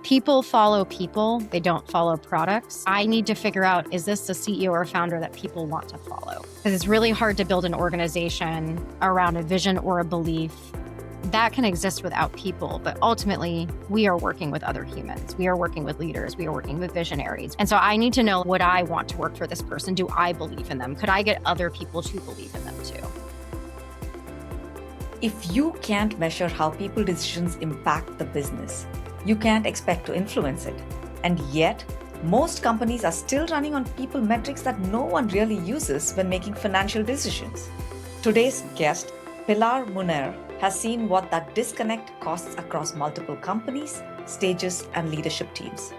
People follow people, they don't follow products. I need to figure out, is this a CEO or founder that people want to follow? Because it's really hard to build an organization around a vision or a belief that can exist without people. But ultimately, we are working with other humans. We are working with leaders. We are working with visionaries. And so I need to know, would I want to work for this person? Do I believe in them? Could I get other people to believe in them too? If you can't measure how people's decisions impact the business, you can't expect to influence it. And yet, most companies are still running on people metrics that no one really uses when making financial decisions. Today's guest, Pilar Muner, has seen what that disconnect costs across multiple companies, stages, and leadership teams.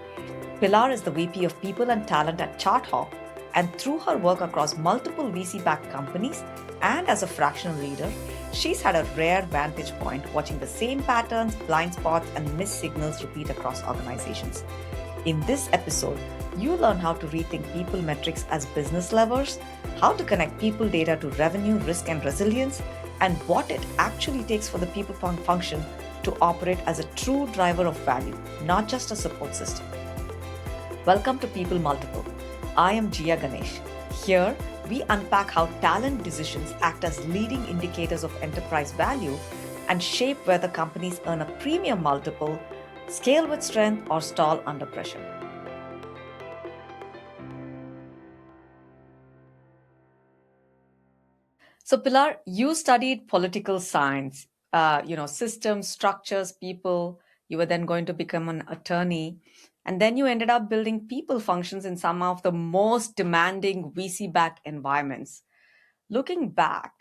Pilar is the VP of People and Talent at ChartHop, and through her work across multiple VC-backed companies and as a fractional leader, she's had a rare vantage point watching the same patterns, blind spots, and missed signals repeat across organizations. In this episode, you learn how to rethink people metrics as business levers, how to connect people data to revenue, risk, and resilience, and what it actually takes for the people function to operate as a true driver of value, not just a support system. Welcome to People Multiple. I am Jia Ganesh. Here, we unpack how talent decisions act as leading indicators of enterprise value and shape whether companies earn a premium multiple, scale with strength, or stall under pressure. So Pilar, you studied political science, systems, structures, people. You were then going to become an attorney. And then you ended up building people functions in some of the most demanding VC-backed environments. Looking back,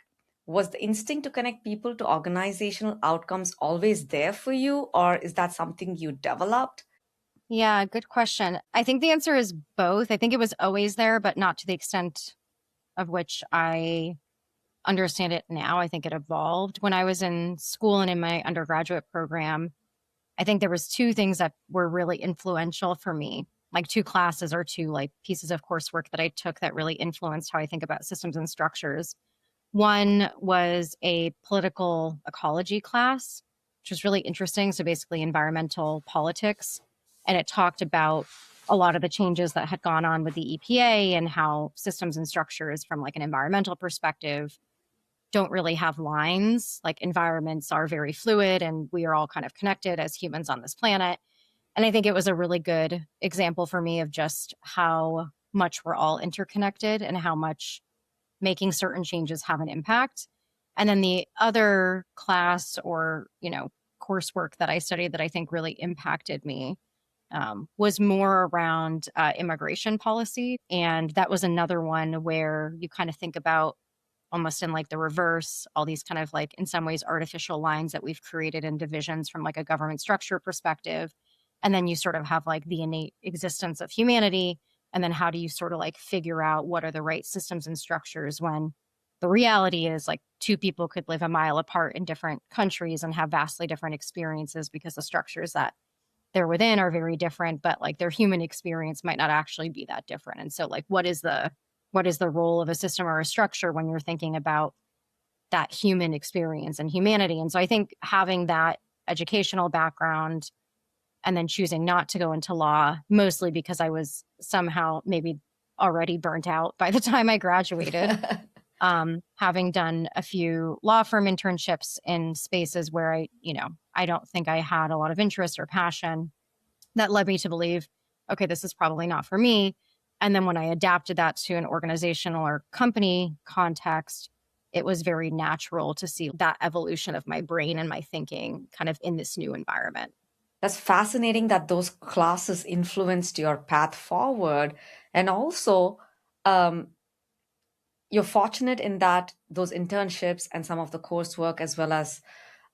was the instinct to connect people to organizational outcomes always there for you, or is that something you developed? Yeah, good question. I think the answer is both. I think it was always there, but not to the extent of which I understand it now. I think it evolved. When I was in school and in my undergraduate program, I think there was two things that were really influential for me, like two classes or two like pieces of coursework that I took that really influenced how I think about systems and structures. One was a political ecology class, which was really interesting. So basically environmental politics. And it talked about a lot of the changes that had gone on with the EPA and how systems and structures from like an environmental perspective don't really have lines. Like environments are very fluid and we are all kind of connected as humans on this planet. And I think it was a really good example for me of just how much we're all interconnected and how much making certain changes have an impact. And then the other class or, coursework that I studied that I think really impacted me was more around immigration policy. And that was another one where you kind of think about almost in like the reverse, all these kind of like in some ways artificial lines that we've created in divisions from like a government structure perspective. And then you sort of have like the innate existence of humanity. And then how do you sort of like figure out what are the right systems and structures when the reality is like two people could live a mile apart in different countries and have vastly different experiences because the structures that they're within are very different, but like their human experience might not actually be that different. And so like what is the role of a system or a structure when you're thinking about that human experience and humanity? And so I think having that educational background and then choosing not to go into law, mostly because I was somehow maybe already burnt out by the time I graduated, having done a few law firm internships in spaces where I don't think I had a lot of interest or passion, that led me to believe, okay, this is probably not for me. And then when I adapted that to an organizational or company context, it was very natural to see that evolution of my brain and my thinking kind of in this new environment. That's fascinating that those classes influenced your path forward. And also, you're fortunate in that those internships and some of the coursework, as well as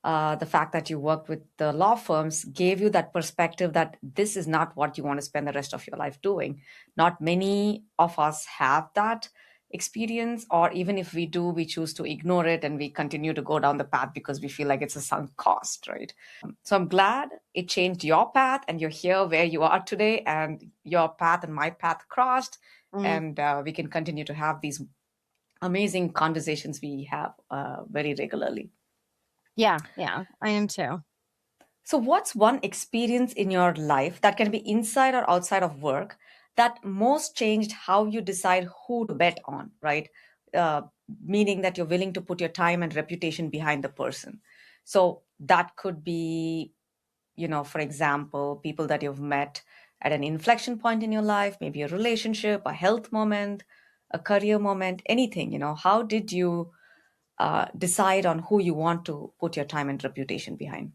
the fact that you worked with the law firms, gave you that perspective that this is not what you want to spend the rest of your life doing. Not many of us have that experience, or even if we do, we choose to ignore it and we continue to go down the path because we feel like it's a sunk cost, right? So I'm glad it changed your path and you're here where you are today, and your path and my path crossed, and we can continue to have these amazing conversations we have very regularly. Yeah, I am too. So, what's one experience in your life that can be inside or outside of work that most changed how you decide who to bet on, right? Uh, Meaning that you're willing to put your time and reputation behind the person. So, that could be, for example, people that you've met at an inflection point in your life, maybe a relationship, a health moment, a career moment, anything. How did you decide on who you want to put your time and reputation behind?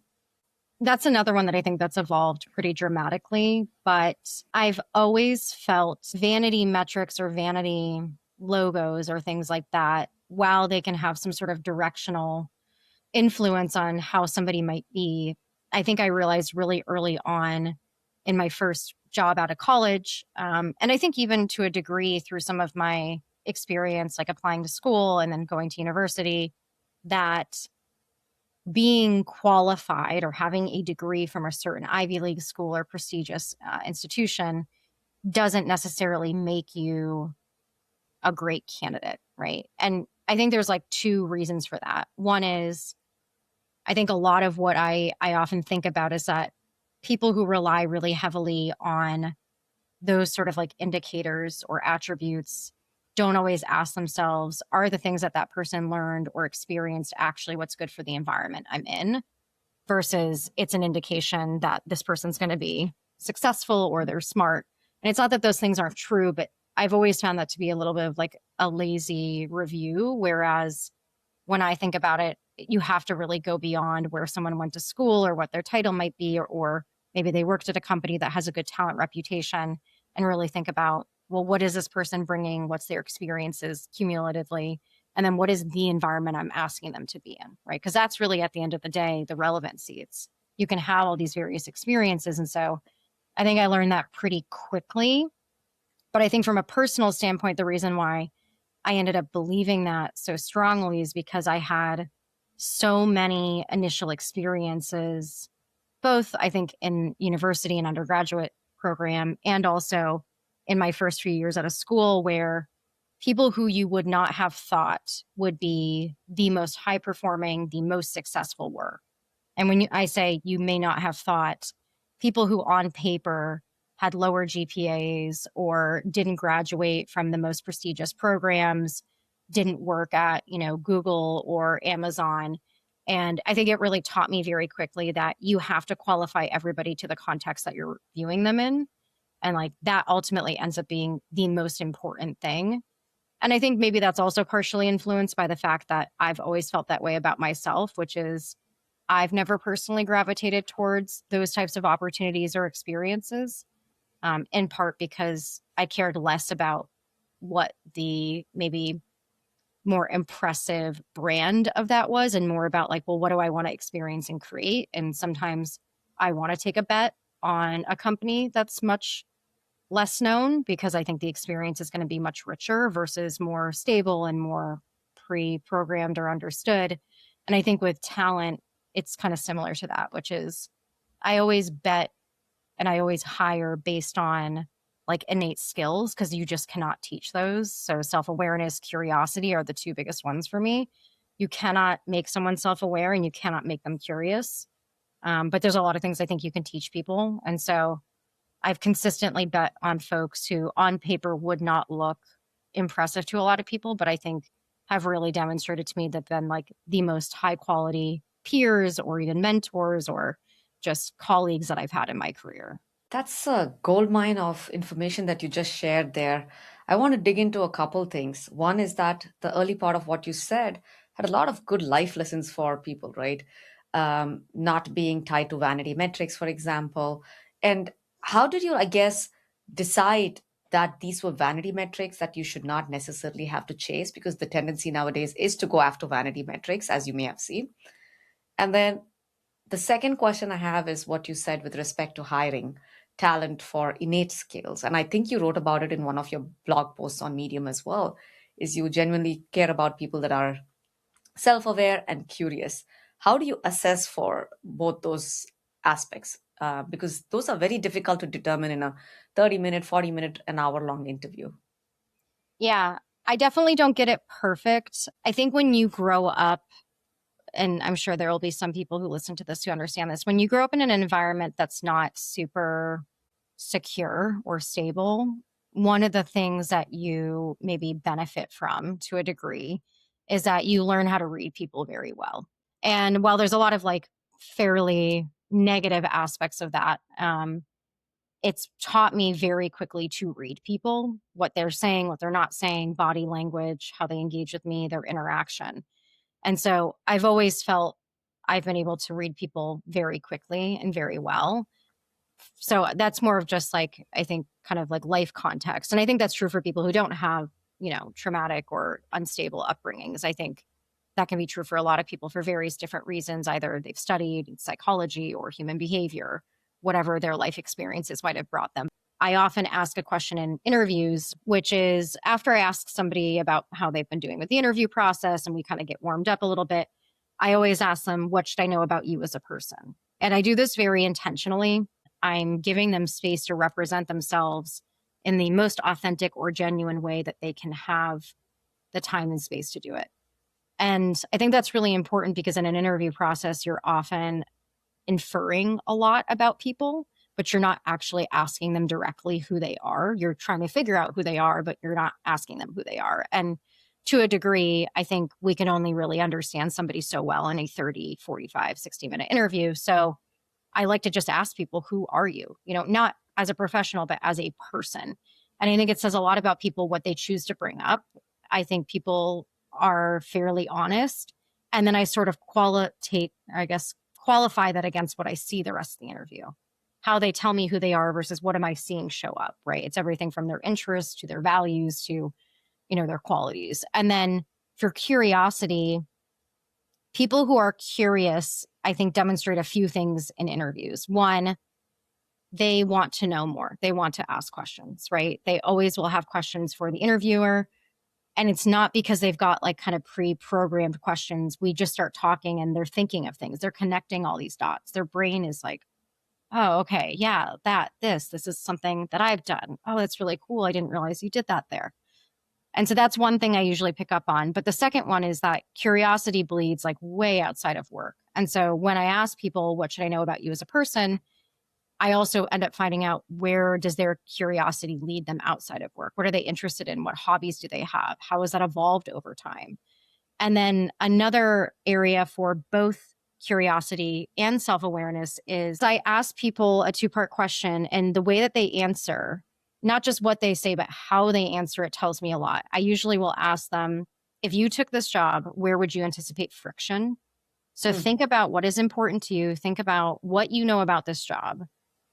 That's another one that I think that's evolved pretty dramatically, but I've always felt vanity metrics or vanity logos or things like that, while they can have some sort of directional influence on how somebody might be. I think I realized really early on in my first job out of college, and I think even to a degree through some of my experience, like applying to school and then going to university, that being qualified or having a degree from a certain Ivy League school or prestigious institution doesn't necessarily make you a great candidate, right? And I think there's like two reasons for that. One is I think a lot of what I often think about is that people who rely really heavily on those sort of like indicators or attributes don't always ask themselves, are the things that that person learned or experienced actually what's good for the environment I'm in? Versus it's an indication that this person's going to be successful or they're smart. And it's not that those things aren't true, but I've always found that to be a little bit of like a lazy review. Whereas when I think about it, you have to really go beyond where someone went to school or what their title might be, or maybe they worked at a company that has a good talent reputation, and really think about, well, what is this person bringing? What's their experiences cumulatively? And then what is the environment I'm asking them to be in, right? Because that's really at the end of the day, the relevancy. It's you can have all these various experiences. And so I think I learned that pretty quickly. But I think from a personal standpoint, the reason why I ended up believing that so strongly is because I had so many initial experiences, both I think in university and undergraduate program, and also in my first few years at a school where people who you would not have thought would be the most high performing, the most successful were. And I say you may not have thought, people who on paper had lower GPAs or didn't graduate from the most prestigious programs, didn't work at, Google or Amazon. And I think it really taught me very quickly that you have to qualify everybody to the context that you're viewing them in. And like that ultimately ends up being the most important thing. And I think maybe that's also partially influenced by the fact that I've always felt that way about myself, which is I've never personally gravitated towards those types of opportunities or experiences, in part because I cared less about what the maybe more impressive brand of that was and more about like, well, what do I want to experience and create? And sometimes I want to take a bet on a company that's much less known because I think the experience is going to be much richer versus more stable and more pre-programmed or understood. And I think with talent, it's kind of similar to that, which is I always bet and I always hire based on like innate skills because you just cannot teach those. So self-awareness, curiosity are the two biggest ones for me. You cannot make someone self-aware and you cannot make them curious. But there's a lot of things I think you can teach people. And so I've consistently bet on folks who on paper would not look impressive to a lot of people, but I think have really demonstrated to me that been like the most high quality peers or even mentors or just colleagues that I've had in my career. That's a gold mine of information that you just shared there. I want to dig into a couple things. One is that the early part of what you said had a lot of good life lessons for people, right? Not being tied to vanity metrics, for example. And how did you, I guess, decide that these were vanity metrics that you should not necessarily have to chase? Because the tendency nowadays is to go after vanity metrics, as you may have seen. And then the second question I have is what you said with respect to hiring talent for innate skills. And I think you wrote about it in one of your blog posts on Medium as well, is you genuinely care about people that are self-aware and curious. How do you assess for both those aspects? Because those are very difficult to determine in a 30-minute, 40-minute, an hour-long interview. Yeah, I definitely don't get it perfect. I think when you grow up and I'm sure there will be some people who listen to this who understand this. When you grow up in an environment that's not super secure or stable, one of the things that you maybe benefit from to a degree is that you learn how to read people very well. And while there's a lot of like fairly negative aspects of that, it's taught me very quickly to read people, what they're saying, what they're not saying, body language, how they engage with me, their interaction. And so I've always felt I've been able to read people very quickly and very well. So that's more of just like, I think, kind of like life context. And I think that's true for people who don't have, traumatic or unstable upbringings. I think that can be true for a lot of people for various different reasons. Either they've studied psychology or human behavior, whatever their life experiences might have brought them. I often ask a question in interviews, which is after I ask somebody about how they've been doing with the interview process and we kind of get warmed up a little bit, I always ask them, what should I know about you as a person? And I do this very intentionally. I'm giving them space to represent themselves in the most authentic or genuine way that they can have the time and space to do it. And I think that's really important because in an interview process, you're often inferring a lot about people, but you're not actually asking them directly who they are. You're trying to figure out who they are, but you're not asking them who they are. And to a degree, I think we can only really understand somebody so well in a 30, 45, 60-minute interview. So I like to just ask people, who are you? Not as a professional, but as a person. And I think it says a lot about people, what they choose to bring up. I think people are fairly honest. And then I sort of qualify that against what I see the rest of the interview, how they tell me who they are versus what am I seeing show up, right? It's everything from their interests to their values to, their qualities. And then for curiosity, people who are curious, I think, demonstrate a few things in interviews. One, they want to know more. They want to ask questions, right? They always will have questions for the interviewer. And it's not because they've got like kind of pre-programmed questions. We just start talking and they're thinking of things. They're connecting all these dots. Their brain is like, oh, okay, yeah, this is something that I've done. Oh, that's really cool. I didn't realize you did that there. And so that's one thing I usually pick up on. But the second one is that curiosity bleeds like way outside of work. And so when I ask people, what should I know about you as a person? I also end up finding out, where does their curiosity lead them outside of work? What are they interested in? What hobbies do they have? How has that evolved over time? And then another area for both curiosity and self-awareness is I ask people a two-part question, and the way that they answer, not just what they say, but how they answer it, tells me a lot. I usually will ask them, if you took this job, where would you anticipate friction? So think about what is important to you. Think about what you know about this job.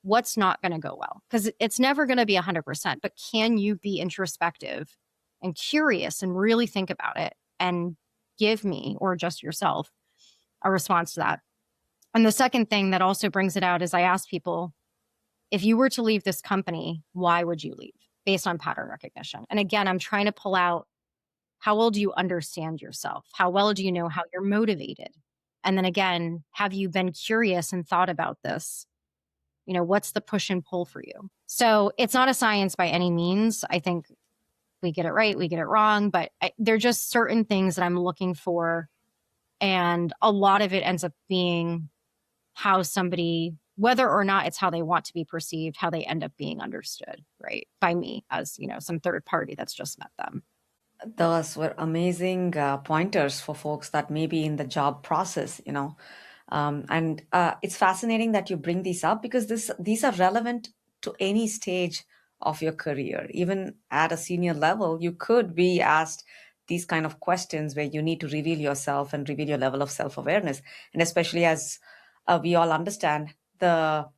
What's not going to go well? Because it's never going to be 100%, but can you be introspective and curious and really think about it and give me, or just yourself, a response to that? And the second thing that also brings it out is I ask people, if you were to leave this company, why would you leave? Based on pattern recognition. And again, I'm trying to pull out, how well do you understand yourself? How well do you know how you're motivated? And then again, have you been curious and thought about this? What's the push and pull for you? So it's not a science by any means. I think we get it right, we get it wrong, but they're just certain things that I'm looking for. And a lot of it ends up being how somebody, whether or not it's how they want to be perceived, how they end up being understood, right? By me as, some third party that's just met them. Those were amazing pointers for folks that may be in the job process. And it's fascinating that you bring these up because these are relevant to any stage of your career. Even at a senior level, you could be asked these kind of questions where you need to reveal yourself and reveal your level of self-awareness. And especially as we all understand, the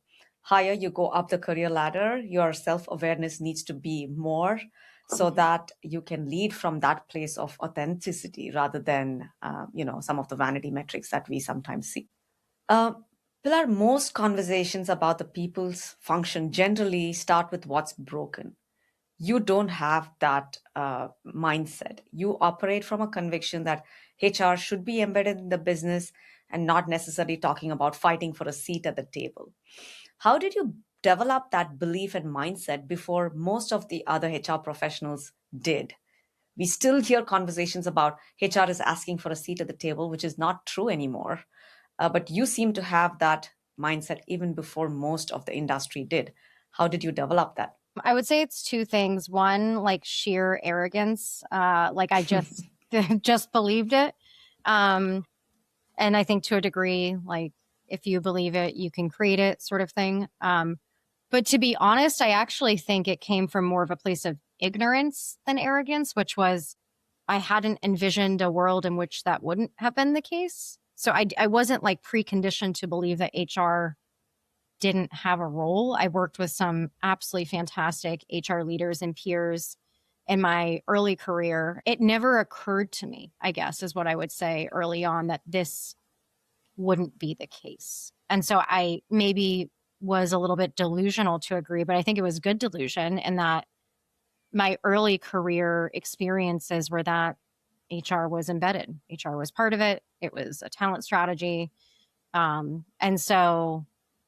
higher you go up the career ladder, your self-awareness needs to be more so that you can lead from that place of authenticity rather than, some of the vanity metrics that we sometimes see. Uh, Pilar, most conversations about the people's function generally start with what's broken. You don't have that mindset. You operate from a conviction that HR should be embedded in the business and not necessarily talking about fighting for a seat at the table. How did you develop that belief and mindset before most of the other HR professionals did? We still hear conversations about HR is asking for a seat at the table, which is not true anymore. But you seem to have that mindset even before most of the industry did. How did you develop that? I would say it's two things. One, like sheer arrogance. Like I just just believed it. Um, and I think to a degree, like if you believe it, you can create it, sort of thing. But to be honest, I actually think it came from more of a place of ignorance than arrogance, which was I hadn't envisioned a world in which that wouldn't have been the case. So I wasn't like preconditioned to believe that HR didn't have a role. I worked with some absolutely fantastic HR leaders and peers in my early career. It never occurred to me, I guess, is what I would say early on, that this wouldn't be the case. And so I maybe was a little bit delusional to agree, but I think it was good delusion in that my early career experiences were that HR was embedded. HR was part of it. It was a talent strategy. And so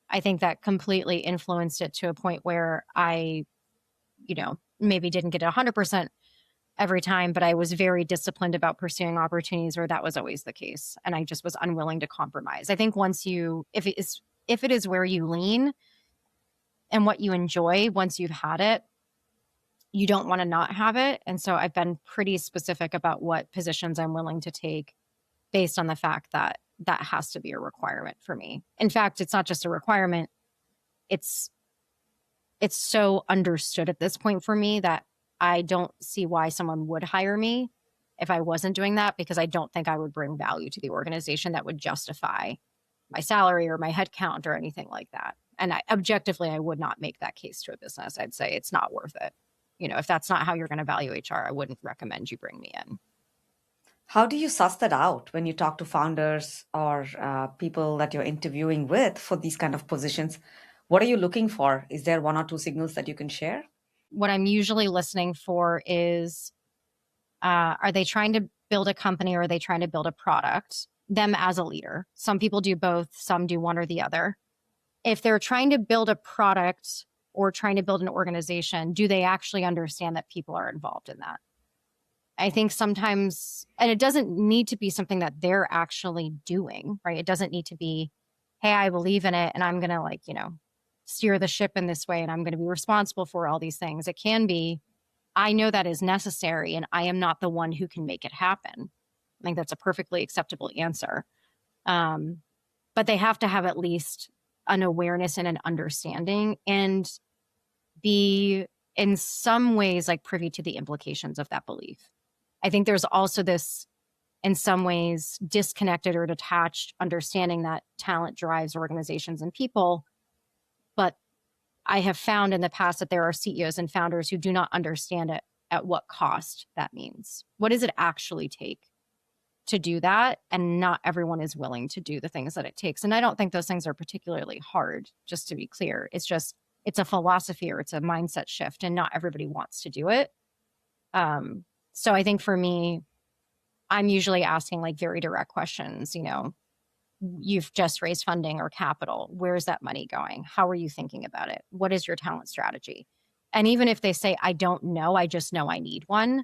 I think that completely influenced it to a point where I, maybe didn't get 100% every time, but I was very disciplined about pursuing opportunities where that was always the case. And I just was unwilling to compromise. I think if it is where you lean and what you enjoy, once you've had it, you don't want to not have it. And so I've been pretty specific about what positions I'm willing to take based on the fact that that has to be a requirement for me. In fact, it's not just a requirement. It's so understood at this point for me that I don't see why someone would hire me if I wasn't doing that, because I don't think I would bring value to the organization that would justify my salary or my headcount or anything like that. And objectively, I would not make that case to a business. I'd say it's not worth it. If that's not how you're going to value HR, I wouldn't recommend you bring me in. How do you suss that out when you talk to founders or people that you're interviewing with for these kind of positions? What are you looking for? Is there one or two signals that you can share? What I'm usually listening for is, are they trying to build a company or are they trying to build a product? Them as a leader. Some people do both, some do one or the other. If they're trying to build a product or trying to build an organization, do they actually understand that people are involved in that? I think sometimes, and it doesn't need to be something that they're actually doing, right? It doesn't need to be, hey, I believe in it and I'm going to steer the ship in this way and I'm going to be responsible for all these things. It can be, I know that is necessary and I am not the one who can make it happen. I think that's a perfectly acceptable answer. But they have to have at least an awareness and an understanding and be in some ways like privy to the implications of that belief. I think there's also this, in some ways, disconnected or detached understanding that talent drives organizations and people. But I have found in the past that there are CEOs and founders who do not understand it at what cost that means. What does it actually take to do that? And not everyone is willing to do the things that it takes. And I don't think those things are particularly hard, just to be clear. It's a philosophy or it's a mindset shift, and not everybody wants to do it. So I think for me, I'm usually asking like very direct questions. You've just raised funding or capital. Where's that money going? How are you thinking about it? What is your talent strategy? And even if they say, I don't know, I just know I need one.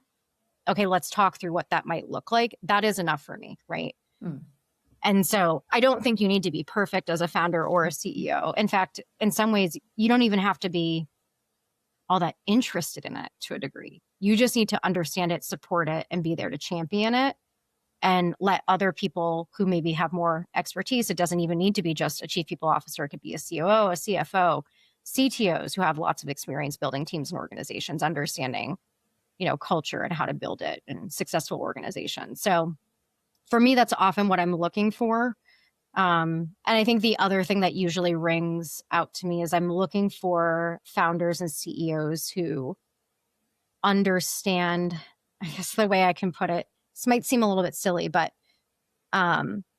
Okay, let's talk through what that might look like. That is enough for me, right? Mm. And so I don't think you need to be perfect as a founder or a CEO. In fact, in some ways, you don't even have to be all that interested in it to a degree. You just need to understand it, support it, and be there to champion it and let other people who maybe have more expertise. It doesn't even need to be just a chief people officer. It could be a COO, a CFO, CTOs who have lots of experience building teams and organizations, understanding, culture and how to build it and successful organizations. So for me, that's often what I'm looking for. And I think the other thing that usually rings out to me is I'm looking for founders and CEOs who understand, I guess the way I can put it, this might seem a little bit silly, but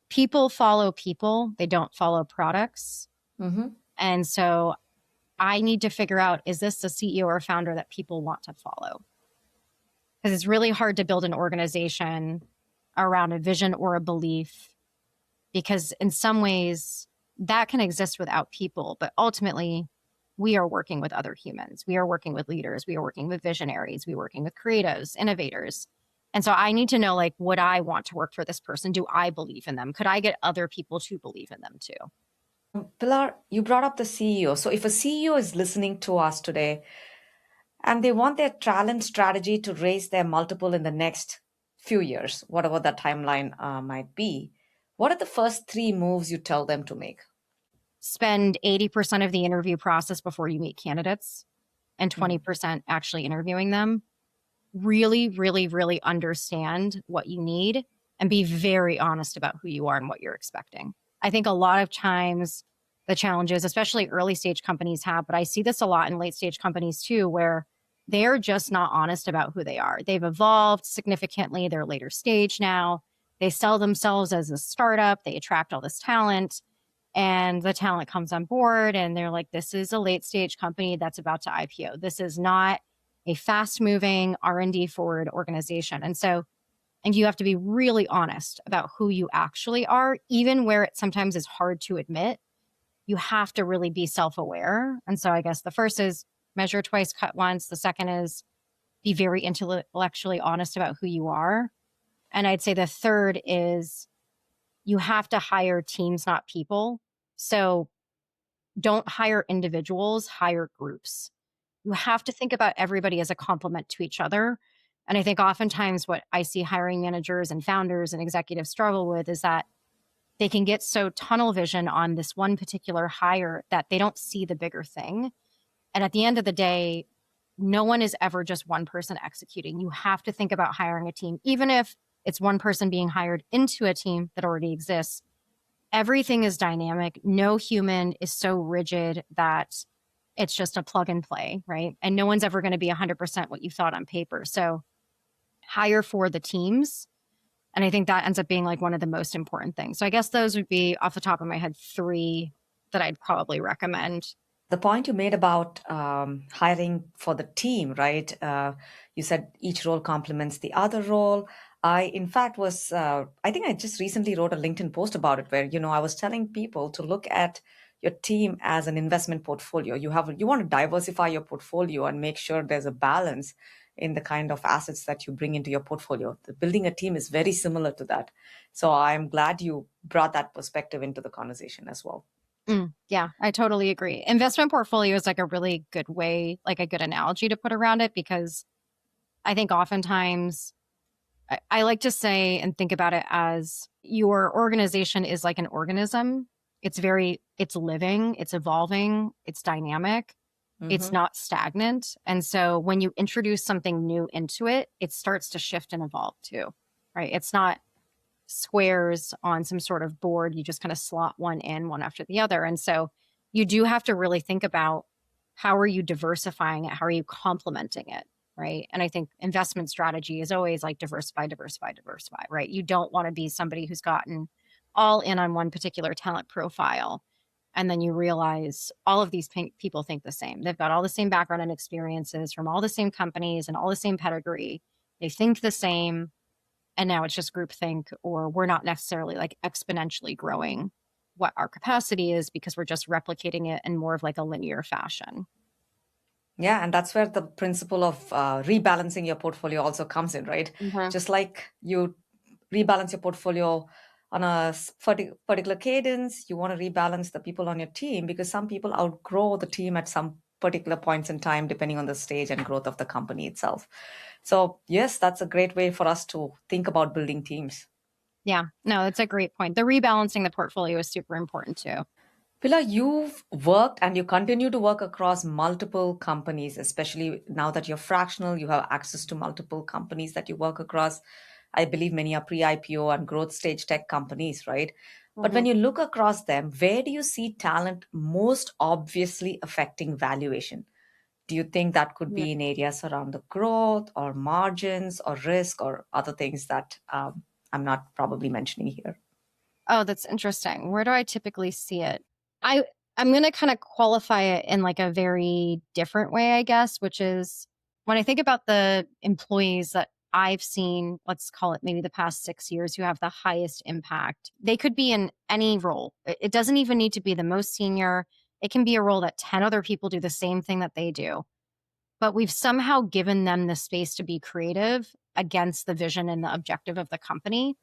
people follow people. They don't follow products. Mm-hmm. And so I need to figure out, is this a CEO or founder that people want to follow? Because it's really hard to build an organization around a vision or a belief, because in some ways that can exist without people. But ultimately, we are working with other humans. We are working with leaders. We are working with visionaries. We are working with creatives, innovators. And so I need to know, like, would I want to work for this person? Do I believe in them? Could I get other people to believe in them too? Pilar, you brought up the CEO. So if a CEO is listening to us today and they want their talent strategy to raise their multiple in the next few years, whatever that timeline might be, what are the first three moves you tell them to make? Spend 80% of the interview process before you meet candidates and Mhm. 20% actually interviewing them. Really, really, really understand what you need and be very honest about who you are and what you're expecting. I think a lot of times the challenges, especially early stage companies have, but I see this a lot in late stage companies too, where they're just not honest about who they are. They've evolved significantly. They're later stage now. They sell themselves as a startup. They attract all this talent and the talent comes on board and they're like, this is a late stage company that's about to IPO. This is not a fast moving R&D forward organization. And you have to be really honest about who you actually are, even where it sometimes is hard to admit. You have to really be self aware. And so I guess the first is measure twice, cut once. The second is be very intellectually honest about who you are. And I'd say the third is you have to hire teams, not people. So don't hire individuals, hire groups. You have to think about everybody as a complement to each other. And I think oftentimes what I see hiring managers and founders and executives struggle with is that they can get so tunnel vision on this one particular hire that they don't see the bigger thing. And at the end of the day, no one is ever just one person executing. You have to think about hiring a team, even if it's one person being hired into a team that already exists. Everything is dynamic. No human is so rigid that it's just a plug and play, right? And no one's ever going to be 100% what you thought on paper. So hire for the teams. And I think that ends up being like one of the most important things. So I guess those would be off the top of my head three that I'd probably recommend. The point you made about hiring for the team, right? You said each role complements the other role. In fact, I think I just recently wrote a LinkedIn post about it where, I was telling people to look at your team as an investment portfolio. You want to diversify your portfolio and make sure there's a balance in the kind of assets that you bring into your portfolio. Building a team is very similar to that. So I'm glad you brought that perspective into the conversation as well. Yeah, I totally agree. Investment portfolio is like a really good way, like a good analogy to put around it, because I think oftentimes I like to say and think about it as your organization is like an organism. It's living, it's evolving, it's dynamic, it's Hmm. not stagnant. And so when you introduce something new into it, it starts to shift and evolve too, right? It's not squares on some sort of board. You just kind of slot one in one after the other. And so you do have to really think about how are you diversifying it? How are you complementing it? Right. And I think investment strategy is always like diversify, diversify, diversify, right? You don't want to be somebody who's gotten all in on one particular talent profile. And then you realize all of these people think the same. They've got all the same background and experiences from all the same companies and all the same pedigree. They think the same, and now it's just groupthink, or we're not necessarily like exponentially growing what our capacity is because we're just replicating it in more of like a linear fashion. Yeah, and that's where the principle of rebalancing your portfolio also comes in, right? Hmm. Just like you rebalance your portfolio on a particular cadence, you want to rebalance the people on your team because some people outgrow the team at some particular points in time, depending on the stage and growth of the company itself. So, yes, that's a great way for us to think about building teams. Yeah, no, that's a great point. The rebalancing the portfolio is super important too. Pilar, you've worked and you continue to work across multiple companies, especially now that you're fractional, you have access to multiple companies that you work across. I believe many are pre IPO and growth stage tech companies, right? But Hmm. when you look across them, where do you see talent most obviously affecting valuation? Do you think that could be in areas around the growth or margins or risk or other things that I'm not probably mentioning here? Oh, that's interesting. Where do I typically see it? I I'm going to kind of qualify it in like a very different way, I guess, which is when I think about the employees that I've seen, let's call it maybe the past 6 years, who have the highest impact. They could be in any role. It doesn't even need to be the most senior. It can be a role that 10 other people do the same thing that they do, but we've somehow given them the space to be creative against the vision and the objective of the company.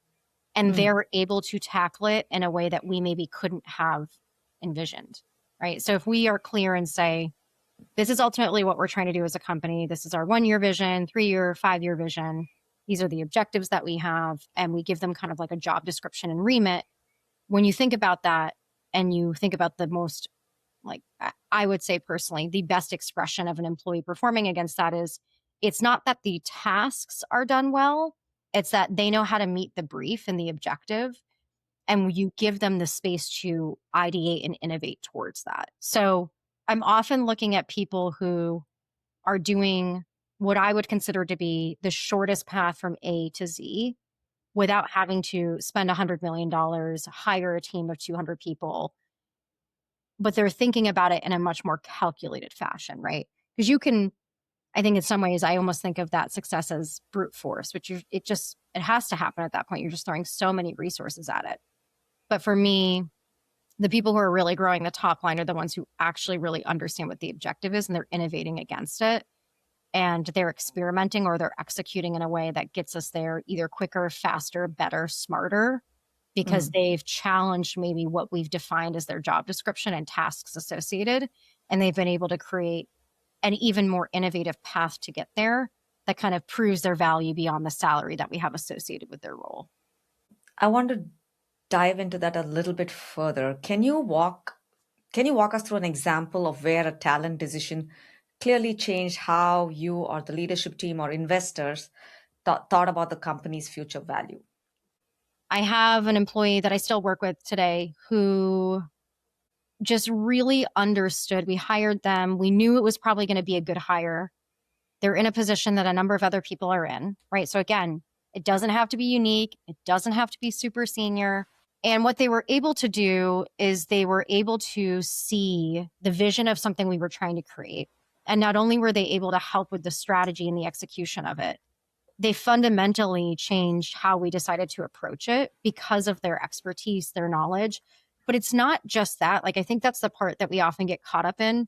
And Mm. they're able to tackle it in a way that we maybe couldn't have envisioned, right? So if we are clear and say, this is ultimately what we're trying to do as a company, this is our 1 year vision, 3 year, 5 year vision, these are the objectives that we have, and we give them kind of like a job description and remit. When you think about that and you think about the most, like, I would say personally, the best expression of an employee performing against that is, it's not that the tasks are done well, it's that they know how to meet the brief and the objective, and you give them the space to ideate and innovate towards that. So I'm often looking at people who are doing what I would consider to be the shortest path from A to Z without having to spend $100 million, hire a team of 200 people, but they're thinking about it in a much more calculated fashion, right? Because you can, I think in some ways, I almost think of that success as brute force, which it has to happen at that point. You're just throwing so many resources at it. But for me, the people who are really growing the top line are the ones who actually really understand what the objective is and they're innovating against it. And they're experimenting or they're executing in a way that gets us there either quicker, faster, better, smarter, because Mm. they've challenged maybe what we've defined as their job description and tasks associated. And they've been able to create an even more innovative path to get there that kind of proves their value beyond the salary that we have associated with their role. I want to dive into that a little bit further. Can you walk us through an example of where a talent decision clearly changed how you or the leadership team or investors thought about the company's future value? I have an employee that I still work with today who just really understood. We hired them. We knew it was probably going to be a good hire. They're in a position that a number of other people are in, right? So again, it doesn't have to be unique. It doesn't have to be super senior. And what they were able to do is they were able to see the vision of something we were trying to create. And not only were they able to help with the strategy and the execution of it, they fundamentally changed how we decided to approach it because of their expertise, their knowledge. But it's not just that. Like, I think that's the part that we often get caught up in.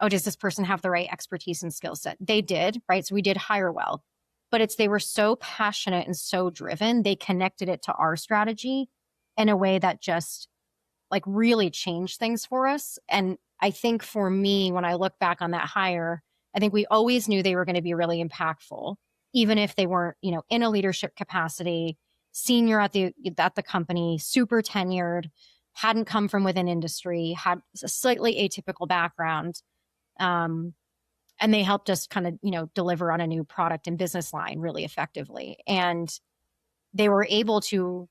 Oh, does this person have the right expertise and skill set? They did, right? So we did hire well, but they were so passionate and so driven. They connected it to our strategy in a way that just like really changed things for us. And I think for me, when I look back on that hire, I think we always knew they were going to be really impactful, even if they weren't, in a leadership capacity, senior at the company, super tenured, hadn't come from within industry, had a slightly atypical background. Um, and they helped us kind of, deliver on a new product and business line really effectively. And they were able to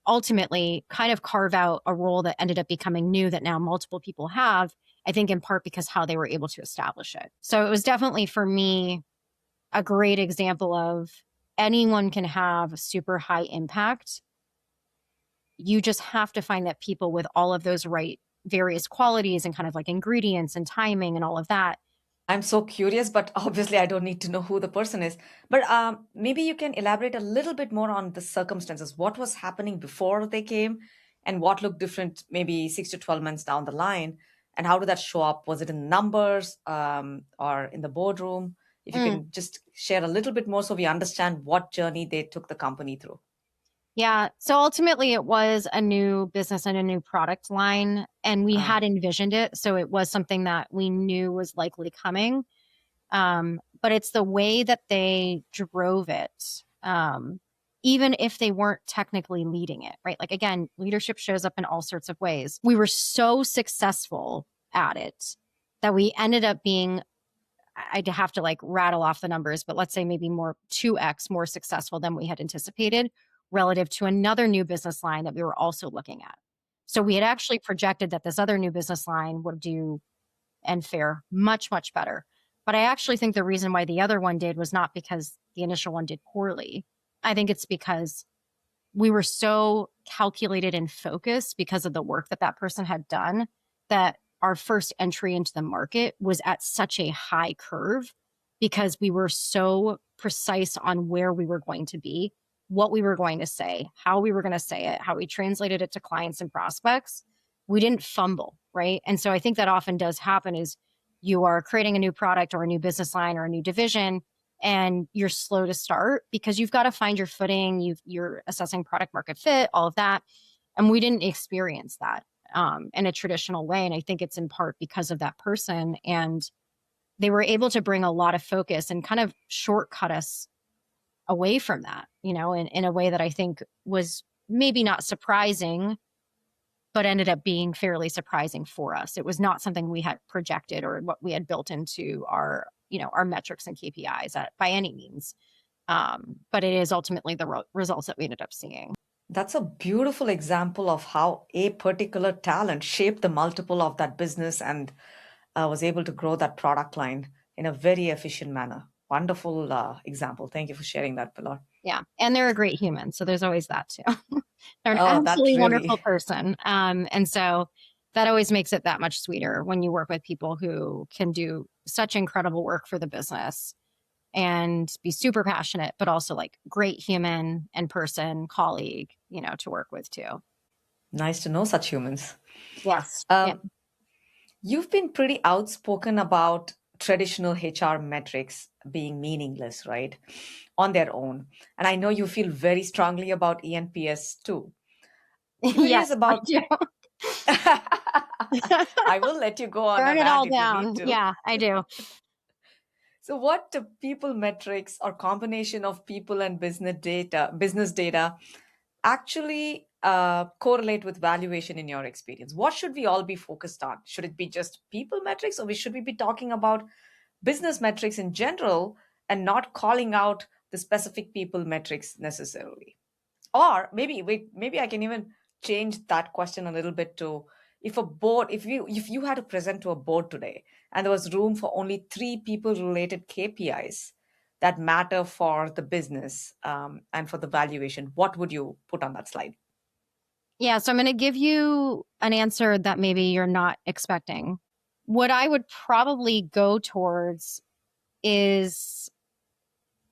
ultimately kind of carve out a role that ended up becoming new that now multiple people have, I think in part because how they were able to establish it. So it was definitely for me a great example of anyone can have super high impact. You just have to find that people with all of those right various qualities and kind of like ingredients and timing and all of that. I'm so curious, but obviously I don't need to know who the person is. But maybe you can elaborate a little bit more on the circumstances. What was happening before they came, and what looked different maybe 6 to 12 months down the line? And how did that show up? Was it in numbers or in the boardroom? If you Mm. can just share a little bit more so we understand what journey they took the company through. Yeah. So ultimately, it was a new business and a new product line, and we Uh, had envisioned it. So it was something that we knew was likely coming. But it's the way that they drove it, even if they weren't technically leading it, right? Like, again, leadership shows up in all sorts of ways. We were so successful at it that we ended up being, I'd have to like rattle off the numbers, but let's say maybe more 2x more successful than we had anticipated relative to another new business line that we were also looking at. So we had actually projected that this other new business line would do and fare much, much better. But I actually think the reason why the other one did was not because the initial one did poorly. I think it's because we were so calculated and focused because of the work that that person had done that our first entry into the market was at such a high curve because we were so precise on where we were going to be, what we were going to say, how we were going to say it, how we translated it to clients and prospects, we didn't fumble, right? And so I think that often does happen is you are creating a new product or a new business line or a new division, and you're slow to start because you've got to find your footing. You're assessing product market fit, all of that. And we didn't experience that in a traditional way. And I think it's in part because of that person. And they were able to bring a lot of focus and kind of shortcut us away from that, in a way that I think was maybe not surprising, but ended up being fairly surprising for us. It was not something we had projected or what we had built into our metrics and KPIs by any means. But it is ultimately the results that we ended up seeing. That's a beautiful example of how a particular talent shaped the multiple of that business and was able to grow that product line in a very efficient manner. Wonderful example. Thank you for sharing that, Pilar. Yeah. And they're a great human. So there's always that too. They're an Oh, that absolutely wonderful really, person. And so that always makes it that much sweeter when you work with people who can do such incredible work for the business and be super passionate, but also like great human and person, colleague, to work with too. nice to know such humans. Yes. Yeah. Um, you've been pretty outspoken about traditional HR metrics being meaningless, right? On their own. And I know you feel very strongly about ENPS too. Yes, Curious I about do. I will let you go on a Burn it rant all if you need down. to. Yeah, I do. So what do people metrics or combination of people and business data actually correlate with valuation in your experience? What should we all be focused on? Should it be just people metrics, or should we be talking about business metrics in general and not calling out the specific people metrics necessarily? Or maybe wait, maybe I can even change that question a little bit to, if you had to present to a board today and there was room for only three people related KPIs that matter for the business and for the valuation, what would you put on that slide? Yeah, so I'm going to give you an answer that maybe you're not expecting. What I would probably go towards is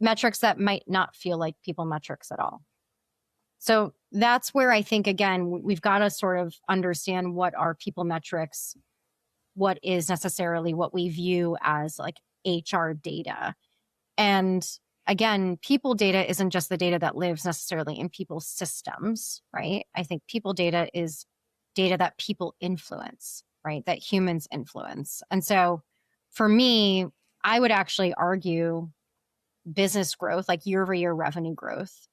metrics that might not feel like people metrics at all. So that's where I think, again, we've got to sort of understand what are people metrics, what is necessarily what we view as like HR data. And again, people data isn't just the data that lives necessarily in people's systems, right? I think people data is data that people influence, right? That humans influence. And so for me, I would actually argue business growth, like year over year revenue growth,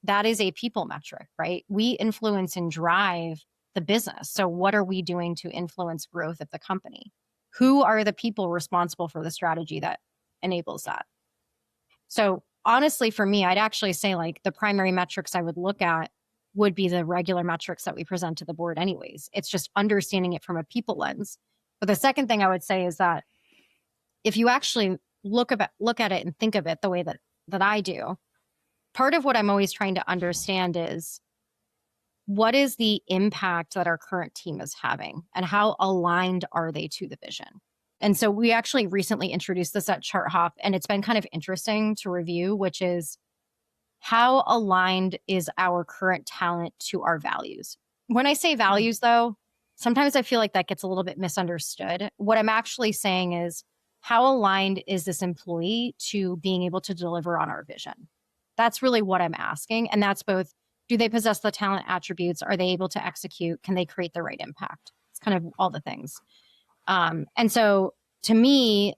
that is a people metric, right? We influence and drive the business. So what are we doing to influence growth at the company? Who are the people responsible for the strategy that enables that? So honestly, for me, I'd actually say like the primary metrics I would look at would be the regular metrics that we present to the board anyways. It's just understanding it from a people lens. But the second thing I would say is that if you actually look at it and think of it the way that I do, part of what I'm always trying to understand is what is the impact that our current team is having and how aligned are they to the vision? And so we actually recently introduced this at ChartHop, and it's been kind of interesting to review, which is how aligned is our current talent to our values? When I say values, though, sometimes I feel like that gets a little bit misunderstood. What I'm actually saying is how aligned is this employee to being able to deliver on our vision? That's really what I'm asking. And that's both, do they possess the talent attributes? Are they able to execute? Can they create the right impact? It's kind of all the things. And so to me,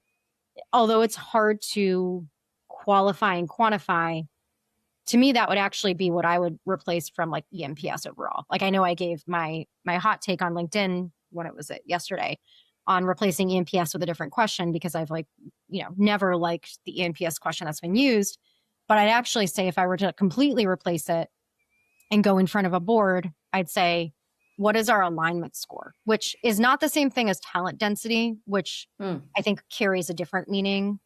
although it's hard to qualify and quantify, to me, that would actually be what I would replace from like EMPS overall. Like I know I gave my hot take on LinkedIn when it was yesterday on replacing EMPS with a different question because I've never liked the EMPS question that's been used. But I'd actually say if I were to completely replace it and go in front of a board, I'd say, what is our alignment score? Which is not the same thing as talent density, which I think carries a different meaning.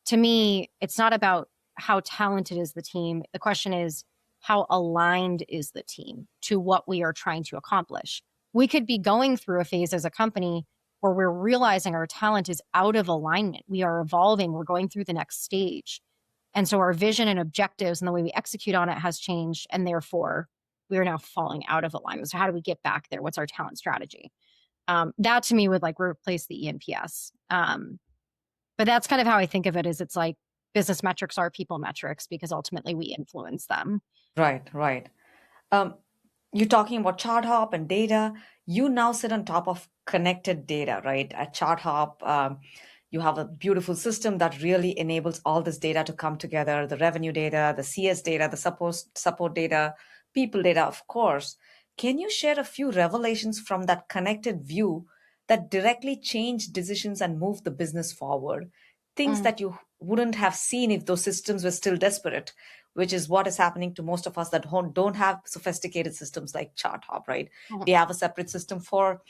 To me, it's not about how talented is the team. The question is, how aligned is the team to what we are trying to accomplish? We could be going through a phase as a company where we're realizing our talent is out of alignment. We are evolving. We're going through the next stage. And so our vision and objectives and the way we execute on it has changed. And therefore, we are now falling out of alignment. So how do we get back there? What's our talent strategy? That to me would like replace the ENPS. But that's kind of how I think of it is it's like business metrics are people metrics because ultimately we influence them. Right, right. Um, you're talking about ChartHop and data. You now sit on top of connected data, right? At ChartHop, you have a beautiful system that really enables all this data to come together, the revenue data, the CS data, the support data, people data, of course. Can you share a few revelations from that connected view that directly change decisions and move the business forward? Things Mm, that you wouldn't have seen if those systems were still desperate, which is what is happening to most of us that don't have sophisticated systems like ChartHop, right? mhm. We have a separate system for,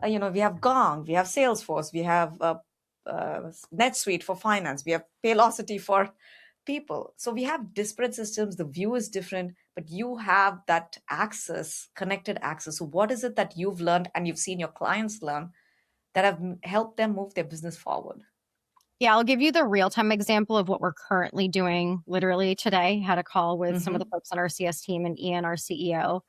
we have Gong, we have Salesforce, we have NetSuite for finance, we have Paylocity for people. So we have disparate systems. The view is different, but you have that access, connected access. So what is it that you've learned and you've seen your clients learn that have helped them move their business forward? Yeah, I'll give you the real time example of what we're currently doing literally today. Had a call with some of the Mm-hmm. folks on our CS team and Ian, our CEO.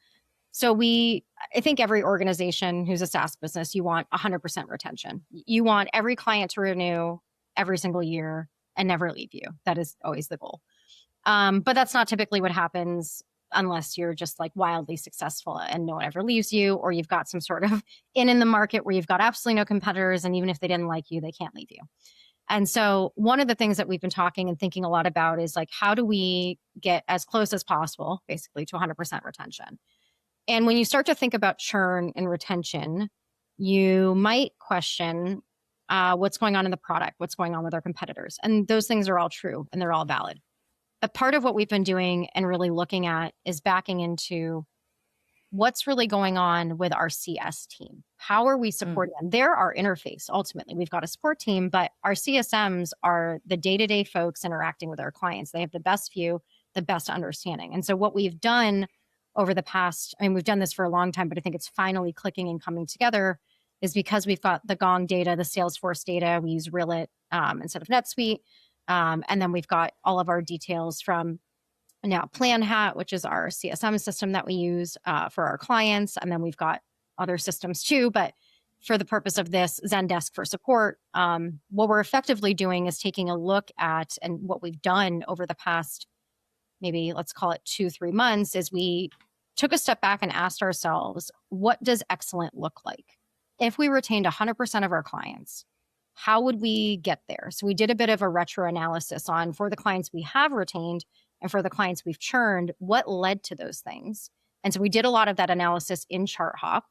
So I think every organization who's a SaaS business, you want 100% retention. You want every client to renew every single year and never leave you. That is always the goal. But that's not typically what happens unless you're just like wildly successful and no one ever leaves you, or you've got some sort of in the market where you've got absolutely no competitors. And even if they didn't like you, they can't leave you. And so one of the things that we've been talking and thinking a lot about is like, how do we get as close as possible, basically to 100% retention? And when you start to think about churn and retention, you might question what's going on in the product, what's going on with our competitors. And those things are all true and they're all valid. But part of what we've been doing and really looking at is backing into what's really going on with our CS team. How are we Mm. supporting them? They're our interface. Ultimately, we've got a support team, but our CSMs are the day to day folks interacting with our clients. They have the best view, the best understanding. And so, what we've done over the past, I mean, we've done this for a long time, but I think it's finally clicking and coming together is because we've got the Gong data, the Salesforce data. We use Rillet instead of NetSuite. And then we've got all of our details from now PlanHat, which is our CSM system that we use for our clients. And then we've got other systems too. But for the purpose of this, Zendesk for support, what we're effectively doing is taking a look at and what we've done over the past, maybe let's call it 2-3 months, is we took a step back and asked ourselves, what does excellent look like? If we retained 100% of our clients, how would we get there? So we did a bit of a retro analysis on for the clients we have retained and for the clients we've churned, what led to those things. And so we did a lot of that analysis in ChartHop.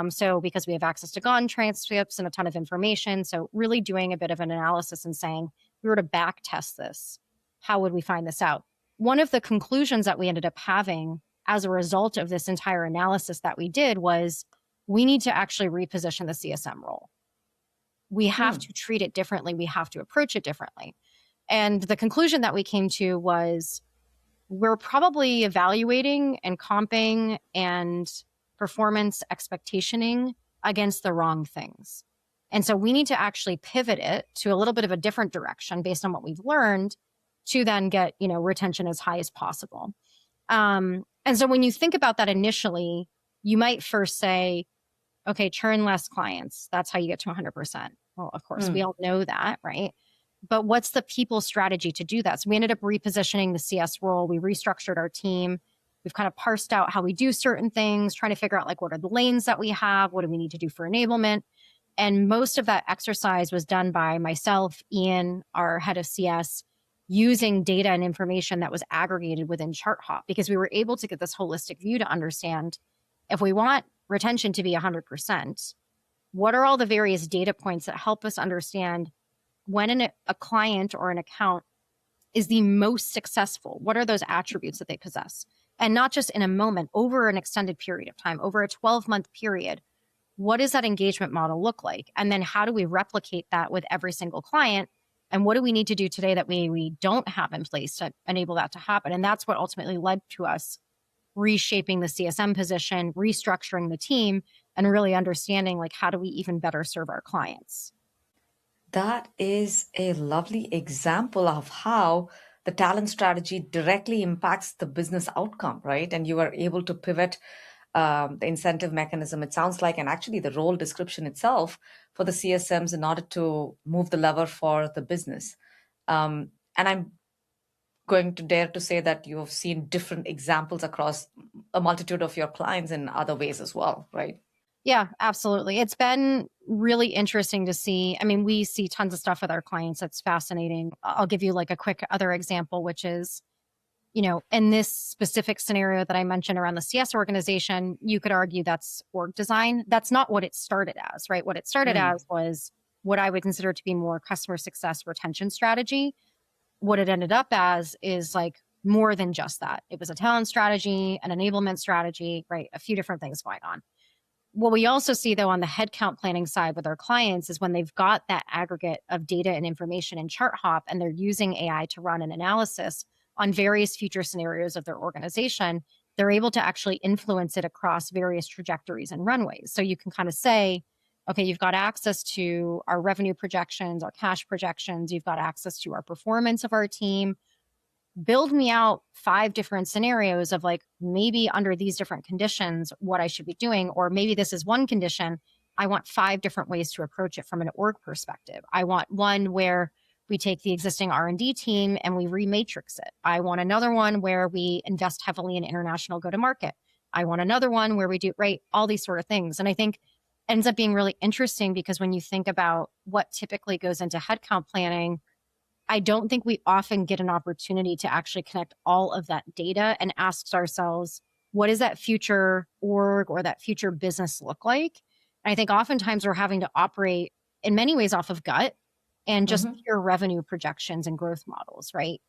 So because we have access to GON transcripts and a ton of information. So really doing a bit of an analysis and saying, if we were to back test this, how would we find this out? One of the conclusions that we ended up having as a result of this entire analysis that we did was we need to actually reposition the CSM role. We have Mm. to treat it differently. We have to approach it differently. And the conclusion that we came to was we're probably evaluating and comping and performance expectationing against the wrong things. And so we need to actually pivot it to a little bit of a different direction based on what we've learned to then get, retention as high as possible. And so when you think about that initially, you might first say, okay, churn less clients. That's how you get to 100%. Well, of course, we Mm. all know that, right? But what's the people strategy to do that? So we ended up repositioning the CS role. We restructured our team. We've kind of parsed out how we do certain things, trying to figure out like what are the lanes that we have? What do we need to do for enablement? And most of that exercise was done by myself, Ian, our head of CS, using data and information that was aggregated within ChartHop because we were able to get this holistic view to understand if we want retention to be 100%, what are all the various data points that help us understand when a client or an account is the most successful? What are those attributes that they possess? And not just in a moment, over an extended period of time, over a 12-month period, what does that engagement model look like? And then how do we replicate that with every single client? And what do we need to do today that we don't have in place to enable that to happen? And that's what ultimately led to us reshaping the CSM position, restructuring the team, and really understanding like how do we even better serve our clients? That is a lovely example of how the talent strategy directly impacts the business outcome, right? And you are able to pivot the incentive mechanism, it sounds like, and actually the role description itself for the CSMs in order to move the lever for the business. And I'm going to dare to say that you have seen different examples across a multitude of your clients in other ways as well, right? Yeah, absolutely. It's been really interesting to see. I mean, we see tons of stuff with our clients that's fascinating. I'll give you like a quick other example, which is, in this specific scenario that I mentioned around the CS organization, you could argue that's org design. That's not what it started as, right? What it started Mm, as was what I would consider to be more customer success retention strategy. What it ended up as is like more than just that. It was a talent strategy, an enablement strategy, right? A few different things going on. What we also see though on the headcount planning side with our clients is when they've got that aggregate of data and information in ChartHop and they're using AI to run an analysis on various future scenarios of their organization, they're able to actually influence it across various trajectories and runways. So you can kind of say, okay, you've got access to our revenue projections, our cash projections, you've got access to our performance of our team, build me out 5 different scenarios of like maybe under these different conditions what I should be doing, or maybe this is one condition. I want 5 different ways to approach it from an org perspective. I want one where we take the existing R&D team and we rematrix it. I want another one where we invest heavily in international go to market. I want another one where we do, right, all these sort of things. And I think ends up being really interesting because when you think about what typically goes into headcount planning, I don't think we often get an opportunity to actually connect all of that data and ask ourselves, what does that future org or that future business look like? And I think oftentimes we're having to operate in many ways off of gut and just hmm pure revenue projections and growth models, right?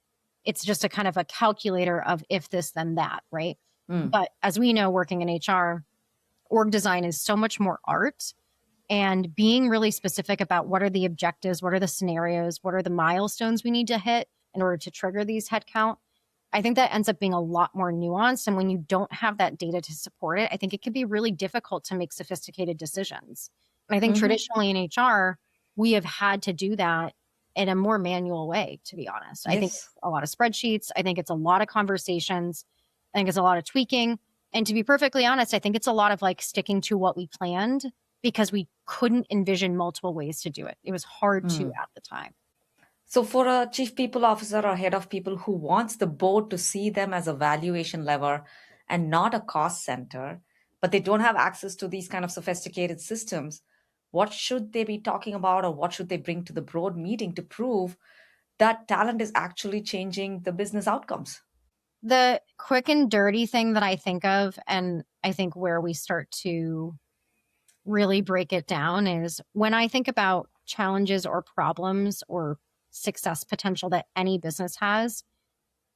It's just a kind of a calculator of if this, then that, right? mm, But as we know, working in HR, org design is so much more art, and being really specific about what are the objectives, what are the scenarios, what are the milestones we need to hit in order to trigger these headcount. I think that ends up being a lot more nuanced. And when you don't have that data to support it, I think it can be really difficult to make sophisticated decisions. And I think hmm traditionally in HR, we have had to do that in a more manual way, to be honest. I think Yes. it's a lot of spreadsheets. I think it's a lot of conversations. I think it's a lot of tweaking. And to be perfectly honest, I think it's a lot of like sticking to what we planned because we couldn't envision multiple ways to do it. It was hard to Mm. at the time. So, for a chief people officer or head of people who wants the board to see them as a valuation lever and not a cost center, but they don't have access to these kind of sophisticated systems, what should they be talking about, or what should they bring to the board meeting to prove that talent is actually changing the business outcomes? The quick and dirty thing that I think of, and I think where we start to really break it down, is when I think about challenges or problems or success potential that any business has,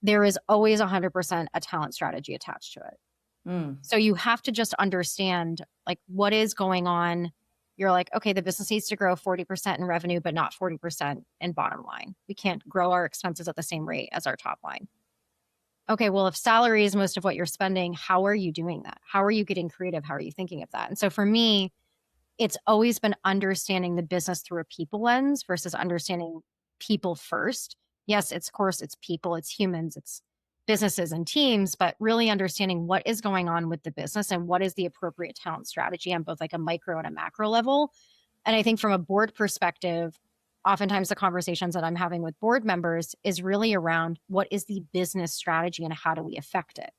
there is always 100% a talent strategy attached to it. Mm, So you have to just understand like what is going on. You're like, okay, the business needs to grow 40% in revenue, but not 40% in bottom line. We can't grow our expenses at the same rate as our top line. Okay, well, if salary is most of what you're spending, how are you doing that? How are you getting creative? How are you thinking of that? And so for me, it's always been understanding the business through a people lens versus understanding people first. Yes, it's of course it's people, it's humans, it's businesses and teams, but really understanding what is going on with the business and what is the appropriate talent strategy on both like a micro and a macro level. And I think from a board perspective, oftentimes the conversations that I'm having with board members is really around what is the business strategy and how do we affect it.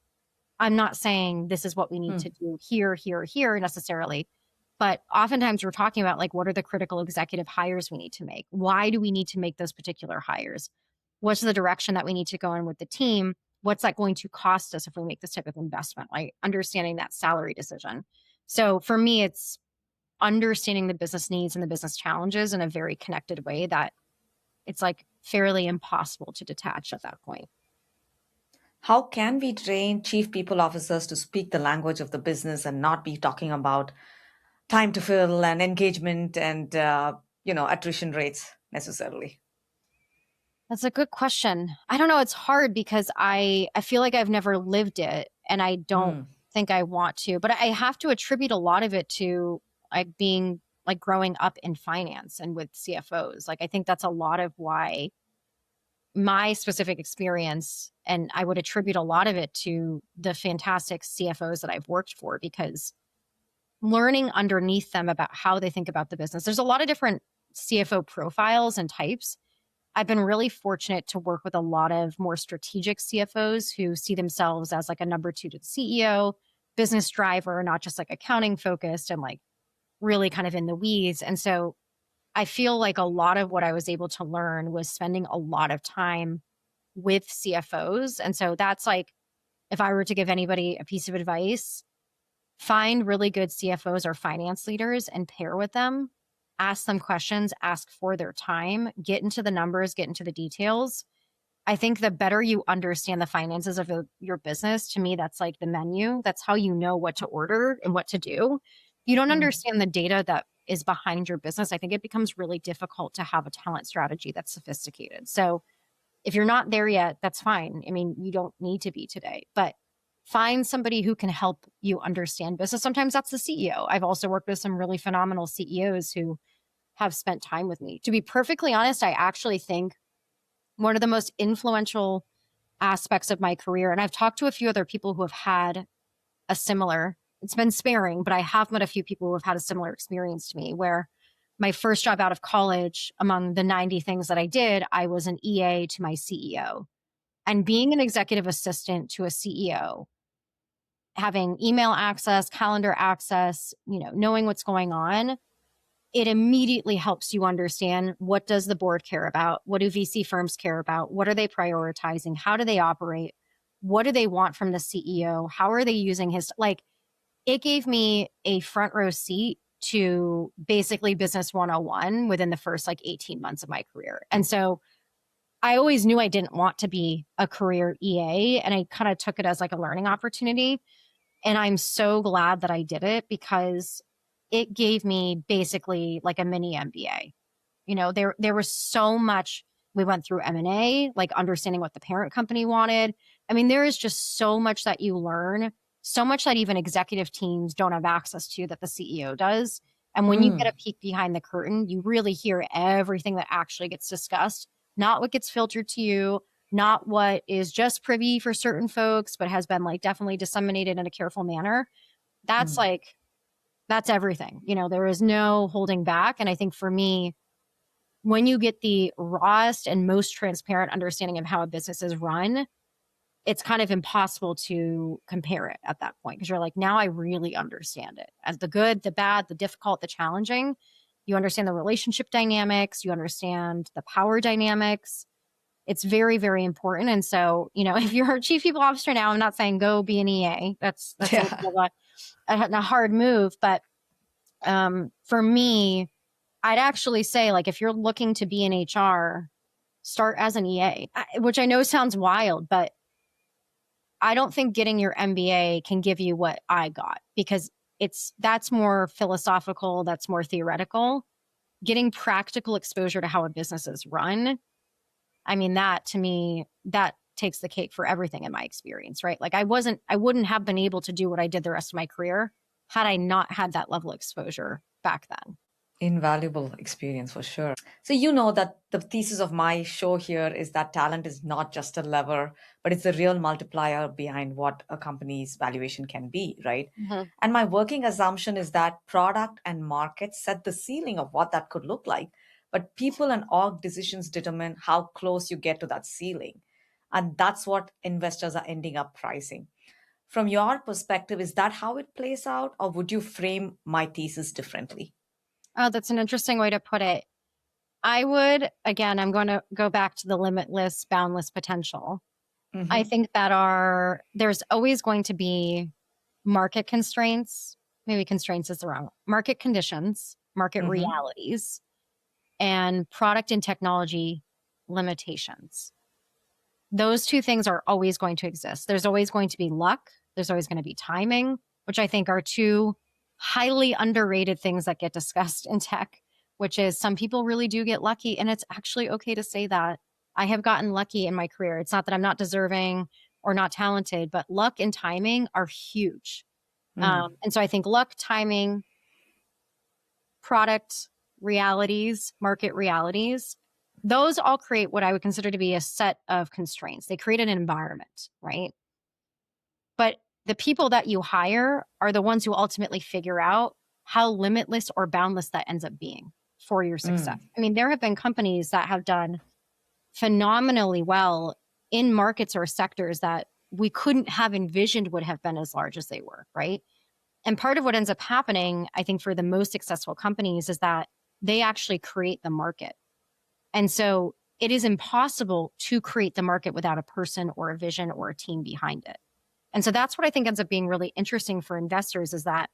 I'm not saying this is what we need to mm, do here, here, here necessarily, but oftentimes we're talking about like what are the critical executive hires we need to make? Why do we need to make those particular hires? What's the direction that we need to go in with the team? What's that going to cost us if we make this type of investment? Like understanding that salary decision. So for me, it's understanding the business needs and the business challenges in a very connected way that it's like fairly impossible to detach at that point. How can we train chief people officers to speak the language of the business and not be talking about time to fill and engagement and attrition rates necessarily? That's a good question. I don't know. It's hard because I feel like I've never lived it and I don't Mm, think I want to, but I have to attribute a lot of it to like being like growing up in finance and with CFOs. Like I think that's a lot of why my specific experience, and I would attribute a lot of it to the fantastic CFOs that I've worked for, because learning underneath them about how they think about the business. There's a lot of different CFO profiles and types. I've been really fortunate to work with a lot of more strategic CFOs who see themselves as like a number two to the CEO, business driver, not just like accounting focused and like really kind of in the weeds. And so I feel like a lot of what I was able to learn was spending a lot of time with CFOs. And so that's like, if I were to give anybody a piece of advice, find really good CFOs or finance leaders and pair with them, ask them questions, ask for their time, get into the numbers, get into the details. I think the better you understand the finances of your business, to me, that's like the menu. That's how you know what to order and what to do. If you don't Mm. understand the data that is behind your business, I think it becomes really difficult to have a talent strategy that's sophisticated. So if you're not there yet, that's fine. I mean, you don't need to be today, but find somebody who can help you understand business. Sometimes that's the CEO. I've also worked with some really phenomenal CEOs who have spent time with me. To be perfectly honest, I actually think one of the most influential aspects of my career, and I've talked to a few other people who have had a similar, it's been sparing, but I have met a few people who have had a similar experience to me, where my first job out of college, among the 90 things that I did, I was an EA to my CEO. And being an executive assistant to a CEO, having email access, calendar access, knowing what's going on, it immediately helps you understand, what does the board care about? What do VC firms care about? What are they prioritizing? How do they operate? What do they want from the CEO? How are they using his, like, it gave me a front row seat to basically business 101 within the first like 18 months of my career. And so I always knew I didn't want to be a career EA, and I kind of took it as like a learning opportunity. And I'm so glad that I did it, because it gave me basically like a mini MBA. There was so much. We went through M&A, like understanding what the parent company wanted. I mean, there is just so much that you learn, so much that even executive teams don't have access to that the CEO does. And when you get a Mm. peek behind the curtain, you really hear everything that actually gets discussed, not what gets filtered to you, not what is just privy for certain folks, but has been like definitely disseminated in a careful manner. That's Mm. like, that's everything. There is no holding back. And I think for me, when you get the rawest and most transparent understanding of how a business is run, it's kind of impossible to compare it at that point, because you're like, now I really understand it, as the good, the bad, the difficult, the challenging. You understand the relationship dynamics, you understand the power dynamics. It's very, very important. And so, if you're a chief people officer now, I'm not saying go be an EA. That's a little Yeah. bit of a hard move. But for me, I'd actually say, like, if you're looking to be in HR, start as an EA, which I know sounds wild, but I don't think getting your MBA can give you what I got, because that's more philosophical, that's more theoretical. Getting practical exposure to how a business is run, I mean, that to me, that takes the cake for everything in my experience, right? Like, I wouldn't have been able to do what I did the rest of my career had I not had that level of exposure back then. Invaluable experience for sure. So, you know that the thesis of my show here is that talent is not just a lever, but it's a real multiplier behind what a company's valuation can be, right? Mhm. And my working assumption is that product and market set the ceiling of what that could look like, but people and org decisions determine how close you get to that ceiling. And that's what investors are ending up pricing. From your perspective, is that how it plays out, or would you frame my thesis differently? Oh, that's an interesting way to put it. I would, again, I'm going to go back to the limitless, boundless potential. I Hmm. think that there's always going to be market constraints. Maybe constraints is the wrong, market conditions, market Hmm. realities, and product and technology limitations. Those two things are always going to exist. There's always going to be luck. There's always going to be timing, which I think are two highly underrated things that get discussed in tech, which is some people really do get lucky. And it's actually okay to say that. I have gotten lucky in my career. It's not that I'm not deserving or not talented, but luck and timing are huge. Mm. And so I think luck, timing, product realities, market realities, those all create what I would consider to be a set of constraints. They create an environment, right? But the people that you hire are the ones who ultimately figure out how limitless or boundless that ends up being for your success. I mean, there have been companies that have done phenomenally well in markets or sectors that we couldn't have envisioned would have been as large as they were, right? And part of what ends up happening, I think, for the most successful companies is that they actually create the market. And so it is impossible to create the market without a person or a vision or a team behind it. And so that's what I think ends up being really interesting for investors is that